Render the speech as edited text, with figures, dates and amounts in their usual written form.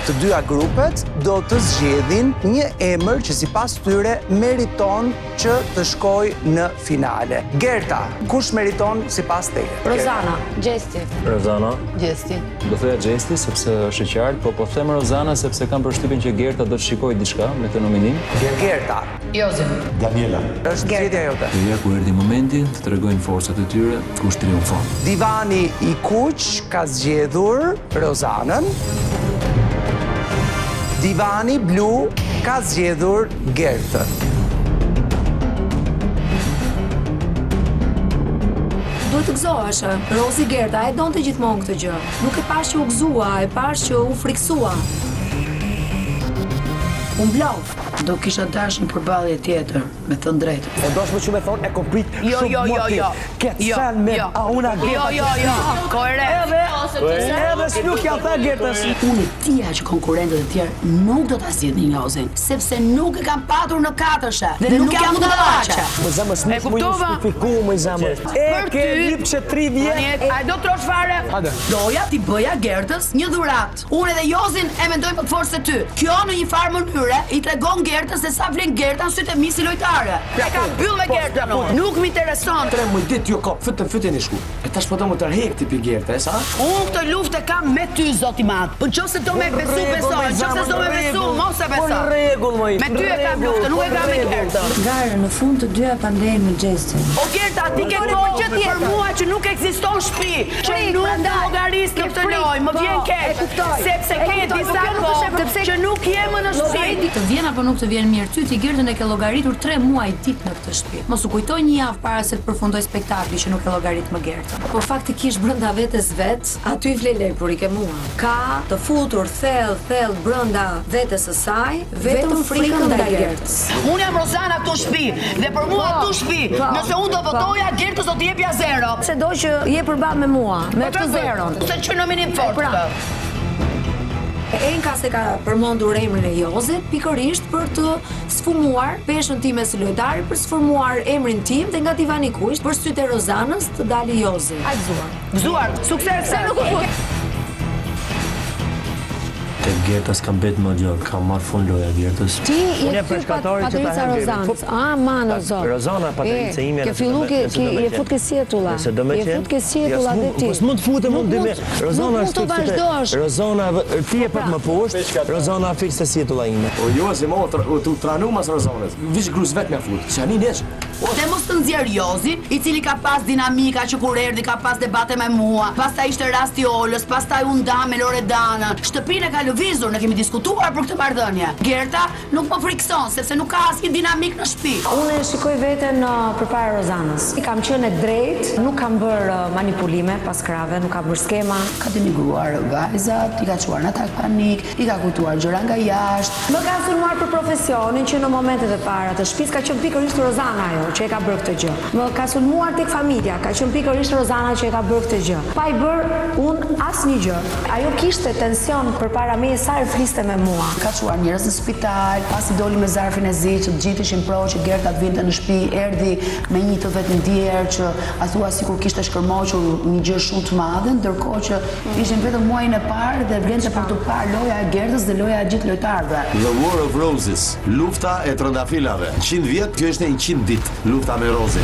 Të dyja grupet do të zgjedhin një emër që sipas tyre meriton që të shkojë në finale. Gerta, kush meriton sipas teje? Rozana, Gjesti. Rozana. Gjesti. Do thoya Gjesti sepse është e qartë, po them Rozana sepse kam përshtypjen që Gerta do të shikojë diçka me këtë nominim. Gerta. Jozef. Daniela. Është zgjedhja jote. Ja ku erdhi momenti të tregojnë forcat e tyre, kush triumfon. Divani i kuq ka zgjedhur Rozanën. Divani blu ka zgjedhur Gertën. Duhet të gëzohesh. Rozi Gerta e donte gjithmonë këtë gjë. Nuk e pash që u gëzua, e pash që u friksua. Unë blau. Do kisha dash një përballje tjetër, me thënë drejtë. E dosh më shumë e thonë, e komprit Jo. Këtë sen me a una Gerta. Jo. Koherent. Edhe s'nuk ja tha Gertës. Unë e tia që konkurrentët e tjerë nuk do ta zgjidhin Jozin, sepse nuk e kam patur në katërshe dhe nuk jam budallaqe. Më zemër s'nik mu justifiku më zemër. E ke lip që 3 vjet. A do trosh fare? Doja ti bëja Gertës një dhuratë. Unë edhe Jozin e mendoj më të fortë se ty. Kjo në një farë mënyre i tregon Gertës se sa vlen Gerta në sytë e mi si lojtare. E ka byll me Gertën, nuk më intereson. 3 muaj ditë jo kap, fytën e shku. E tash po do më tërhek ti pi Gerta, e sa? Unë këtë luftë kam me ty, zoti i madh. Po nëse do me besu, besoj. Nëse do me besu, mos e beso. Po rregull më. Me ty e kam luftë, nuk e kam me Gertën. Garë, në fund të dyja pandej me Gjestin. O Gerta, ti ke kohë për mua që nuk ekziston shtëpi, që nuk do llogaris në këtë lojë, më vjen keq. Sepse ke disa kohë që nuk jem në shtëpi. Të vjen apo nuk të vjen mirë ty, ti Gertën e ke llogaritur 3 muaj ditë në këtë shtëpi. Mos u kujtoj një javë para se të përfundoj spektakli që nuk e llogarit më Gertën. Po faktikisht brenda vetes vet, aty i vlen lepur i ke mua. Ka të futur thellë brenda vetes së saj, vetëm frikën ndaj Gertës. Unë jam Rozana këtu shtëpi dhe për mua këtu shtëpi, nëse unë do votoja Gertës do të jepja 0. Se do që je përballë me mua, me këtë 0. Se që nominim fort. Enka se ka përmendur emrin e Jozit pikërisht për të sfumuar peshën time si lojtari, për sfumuar emrin tim dhe nga divani i kuq për sytë e Rozanës të dali Jozi. Ai Gëzuar. Sukses. Se nuk u Te Gerta s'kam bet më gjë, kam marrë fund loja Gertës. Ti je Patrica Rozanës. Man o zot. Rozana Patrica ime. Ke fillu je fut ke sjetulla. Je fut ke sjetulla dhe ti. S'mund të futem unë dime. Rozana është të vazhdosh. Rozana ti e pat më poshtë. Rozana fikse sjetulla ime. O jo, se mo tu tranu mas Rozanës. Vish gruz vet me fut. Se ani nesh. Dhe mos të nxjerr Jozin, i cili ka pas dinamika që kur erdhi ka pas debate me mua. Pastaj ishte rasti Olës, pastaj u nda me Loredanën. Shtëpinë ka lëvizur, ne kemi diskutuar për këtë marrëdhënie. Gerta nuk më frikson sepse nuk ka asnjë dinamik në shtëpi. Unë e shikoj veten përpara Rozanës. I kam qenë e drejtë, nuk kam bërë manipulime pas krave, nuk kam bërë skema. Ka denigruar vajzat, i ka çuar në atak panik, i ka kujtuar gjëra nga jashtë. Më ka sulmuar për profesionin që në momentet e para të shtëpisë ka qenë pikërisht Rozana ajo që e ka bërë këtë gjë. Më ka sulmuar tek familja, ka qenë pikërisht Rozana që e ka bërë këtë gjë. Pa i bërë unë asnjë gjë. Ajo kishte tension përpara meje sa herë fliste me mua. Ka çuar njerëz në spital, pasi doli me zarfin e zi që të gjithë ishin pro që Gerta të vinte në shtëpi, erdhi me një të vetë ndjer që a thua sikur kishte shkërmoqur një gjë shumë të madhe, ndërkohë që ishin vetëm muajin e parë dhe vlente për të parë loja e Gertës dhe loja e gjithë lojtarëve. The War of Roses, lufta e trëndafilave. 100 vjet, kjo është 100 ditë. Lufta me rozin.